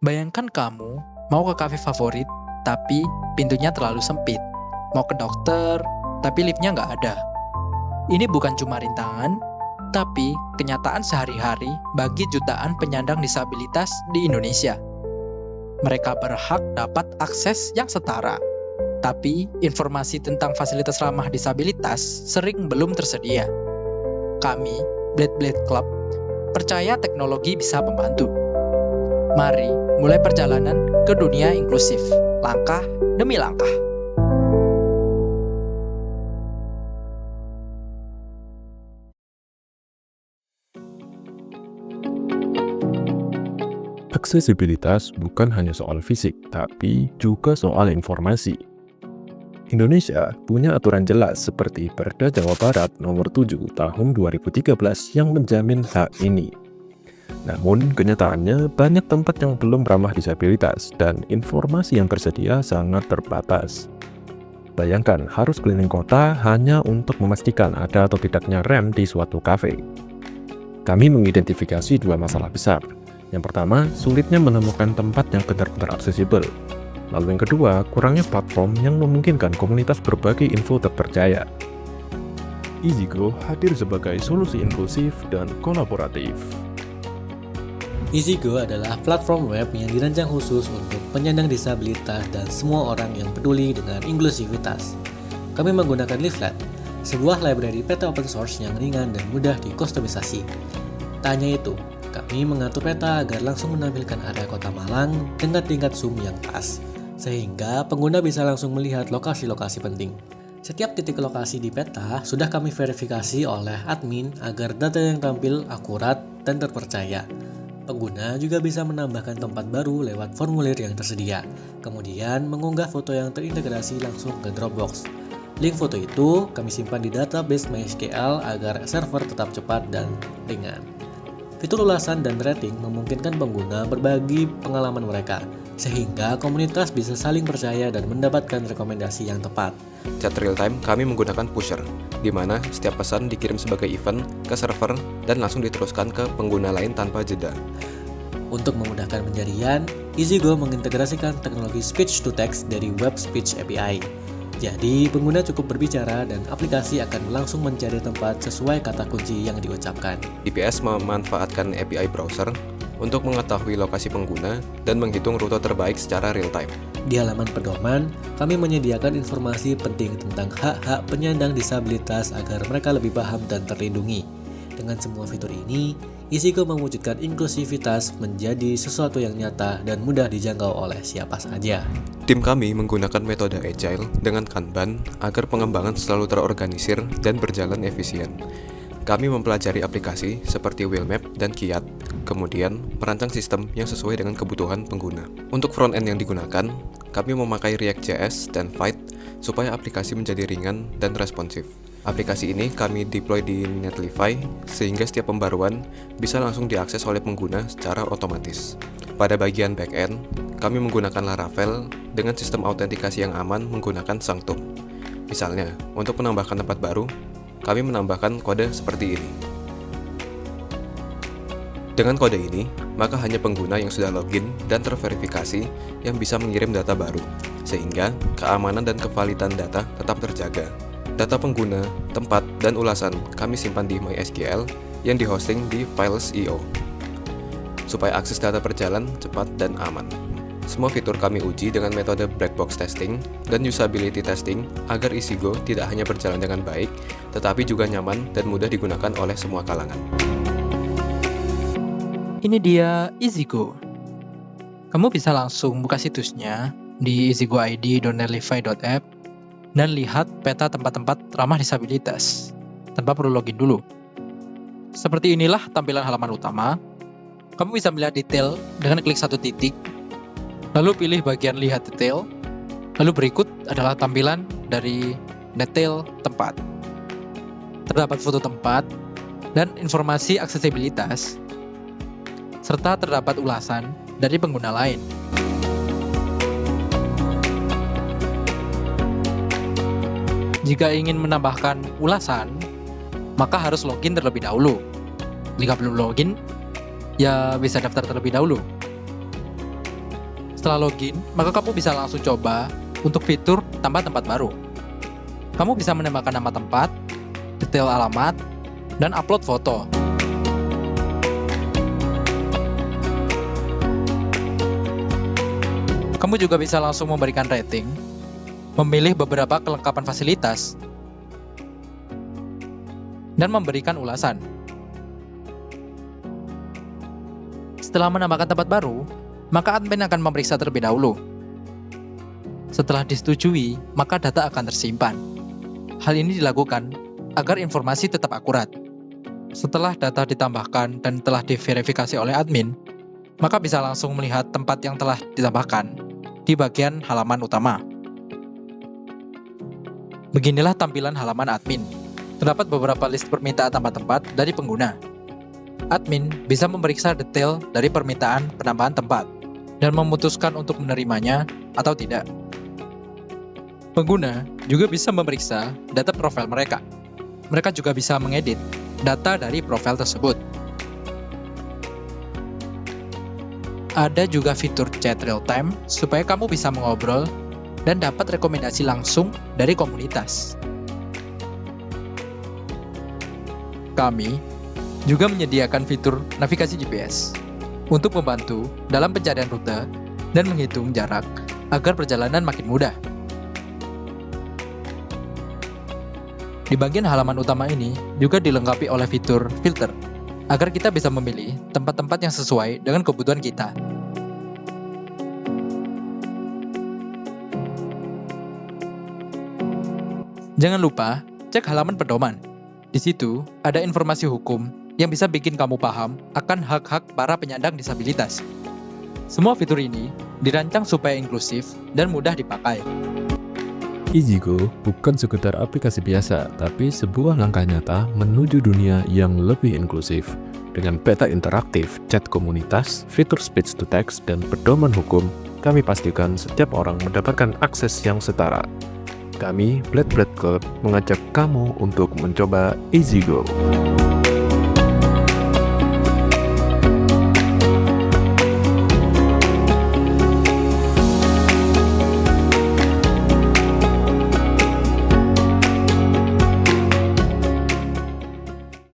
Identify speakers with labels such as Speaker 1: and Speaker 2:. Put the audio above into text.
Speaker 1: Bayangkan kamu mau ke kafe favorit, tapi pintunya terlalu sempit. Mau ke dokter, tapi liftnya nggak ada. Ini bukan cuma rintangan, tapi kenyataan sehari-hari bagi jutaan penyandang disabilitas di Indonesia. Mereka berhak dapat akses yang setara, tapi informasi tentang fasilitas ramah disabilitas sering belum tersedia. Kami, Blade Blade Club, percaya teknologi bisa membantu. Mari mulai perjalanan ke dunia inklusif, langkah demi langkah.
Speaker 2: Aksesibilitas bukan hanya soal fisik, tapi juga soal informasi. Indonesia punya aturan jelas seperti Perda Jawa Barat Nomor 7 Tahun 2013 yang menjamin hak ini. Namun, kenyataannya banyak tempat yang belum ramah disabilitas dan informasi yang tersedia sangat terbatas. Bayangkan harus keliling kota hanya untuk memastikan ada atau tidaknya rem di suatu kafe. Kami mengidentifikasi dua masalah besar. Yang pertama, sulitnya menemukan tempat yang benar-benar aksesibel. Lalu yang kedua, kurangnya platform yang memungkinkan komunitas berbagi info terpercaya. EasyGo hadir sebagai solusi inklusif dan kolaboratif.
Speaker 3: EasyGo adalah platform web yang dirancang khusus untuk penyandang disabilitas dan semua orang yang peduli dengan inklusivitas. Kami menggunakan Leaflet, sebuah library peta open source yang ringan dan mudah dikustomisasi. Tak hanya itu, kami mengatur peta agar langsung menampilkan area kota Malang dengan tingkat zoom yang pas, sehingga pengguna bisa langsung melihat lokasi-lokasi penting. Setiap titik lokasi di peta sudah kami verifikasi oleh admin agar data yang tampil akurat dan terpercaya. Pengguna juga bisa menambahkan tempat baru lewat formulir yang tersedia, kemudian mengunggah foto yang terintegrasi langsung ke Dropbox. Link foto itu kami simpan di database MySQL agar server tetap cepat dan ringan. Fitur ulasan dan rating memungkinkan pengguna berbagi pengalaman mereka, sehingga komunitas bisa saling percaya dan mendapatkan rekomendasi yang tepat.
Speaker 4: Chat real-time kami menggunakan pusher, di mana setiap pesan dikirim sebagai event ke server dan langsung diteruskan ke pengguna lain tanpa jeda.
Speaker 3: Untuk memudahkan pencarian, EasyGo mengintegrasikan teknologi speech-to-text dari Web Speech API. Jadi, pengguna cukup berbicara dan aplikasi akan langsung mencari tempat sesuai kata kunci yang diucapkan.
Speaker 4: DPS memanfaatkan API browser untuk mengetahui lokasi pengguna dan menghitung rute terbaik secara real-time.
Speaker 3: Di halaman pedoman, kami menyediakan informasi penting tentang hak-hak penyandang disabilitas agar mereka lebih paham dan terlindungi. Dengan semua fitur ini, EasyGo mewujudkan inklusivitas menjadi sesuatu yang nyata dan mudah dijangkau oleh siapa saja.
Speaker 4: Tim kami menggunakan metode Agile dengan Kanban agar pengembangan selalu terorganisir dan berjalan efisien. Kami mempelajari aplikasi seperti Wheelmap dan Kiat, kemudian merancang sistem yang sesuai dengan kebutuhan pengguna. Untuk front-end yang digunakan, kami memakai React.js dan Vite supaya aplikasi menjadi ringan dan responsif. Aplikasi ini kami deploy di Netlify sehingga setiap pembaruan bisa langsung diakses oleh pengguna secara otomatis. Pada bagian back-end, kami menggunakan Laravel dengan sistem autentikasi yang aman menggunakan Sanctum. Misalnya, untuk menambahkan tempat baru, kami menambahkan kode seperti ini. Dengan kode ini, maka hanya pengguna yang sudah login dan terverifikasi yang bisa mengirim data baru, sehingga keamanan dan kevalidan data tetap terjaga. Data pengguna, tempat, dan ulasan kami simpan di MySQL yang dihosting di Files.io, supaya akses data berjalan cepat dan aman. Semua fitur kami uji dengan metode black box testing dan usability testing agar EasyGo tidak hanya berjalan dengan baik, tetapi juga nyaman dan mudah digunakan oleh semua kalangan.
Speaker 1: Ini dia EasyGo. Kamu bisa langsung buka situsnya di easygoid.netlify.app dan lihat peta tempat-tempat ramah disabilitas tanpa perlu login dulu. Seperti inilah tampilan halaman utama. Kamu bisa melihat detail dengan klik satu titik, lalu pilih bagian lihat detail, lalu berikut adalah tampilan dari detail tempat. Terdapat foto tempat dan informasi aksesibilitas, serta terdapat ulasan dari pengguna lain. Jika ingin menambahkan ulasan, maka harus login terlebih dahulu. Jika belum login, ya bisa daftar terlebih dahulu. Setelah login, maka kamu bisa langsung coba untuk fitur tambah tempat baru. Kamu bisa menambahkan nama tempat, detail alamat, dan upload foto. Kamu juga bisa langsung memberikan rating, memilih beberapa kelengkapan fasilitas, dan memberikan ulasan. Setelah menambahkan tempat baru, maka admin akan memeriksa terlebih dahulu. Setelah disetujui, maka data akan tersimpan. Hal ini dilakukan agar informasi tetap akurat. Setelah data ditambahkan dan telah diverifikasi oleh admin, maka bisa langsung melihat tempat yang telah ditambahkan di bagian halaman utama. Beginilah tampilan halaman admin. Terdapat beberapa list permintaan tambah tempat dari pengguna. Admin bisa memeriksa detail dari permintaan penambahan tempat dan memutuskan untuk menerimanya atau tidak. Pengguna juga bisa memeriksa data profil mereka. Mereka juga bisa mengedit data dari profil tersebut. Ada juga fitur chat real time supaya kamu bisa mengobrol dan dapat rekomendasi langsung dari komunitas. Kami juga menyediakan fitur navigasi GPS untuk membantu dalam pencarian rute dan menghitung jarak agar perjalanan makin mudah. Di bagian halaman utama ini juga dilengkapi oleh fitur filter agar kita bisa memilih tempat-tempat yang sesuai dengan kebutuhan kita. Jangan lupa cek halaman pedoman. Di situ ada informasi hukum yang bisa bikin kamu paham akan hak-hak para penyandang disabilitas. Semua fitur ini dirancang supaya inklusif dan mudah dipakai.
Speaker 2: EasyGo bukan sekedar aplikasi biasa, tapi sebuah langkah nyata menuju dunia yang lebih inklusif. Dengan peta interaktif, chat komunitas, fitur speech to text, dan pedoman hukum, kami pastikan setiap orang mendapatkan akses yang setara. Kami, Bled Club, mengajak kamu untuk mencoba EasyGo.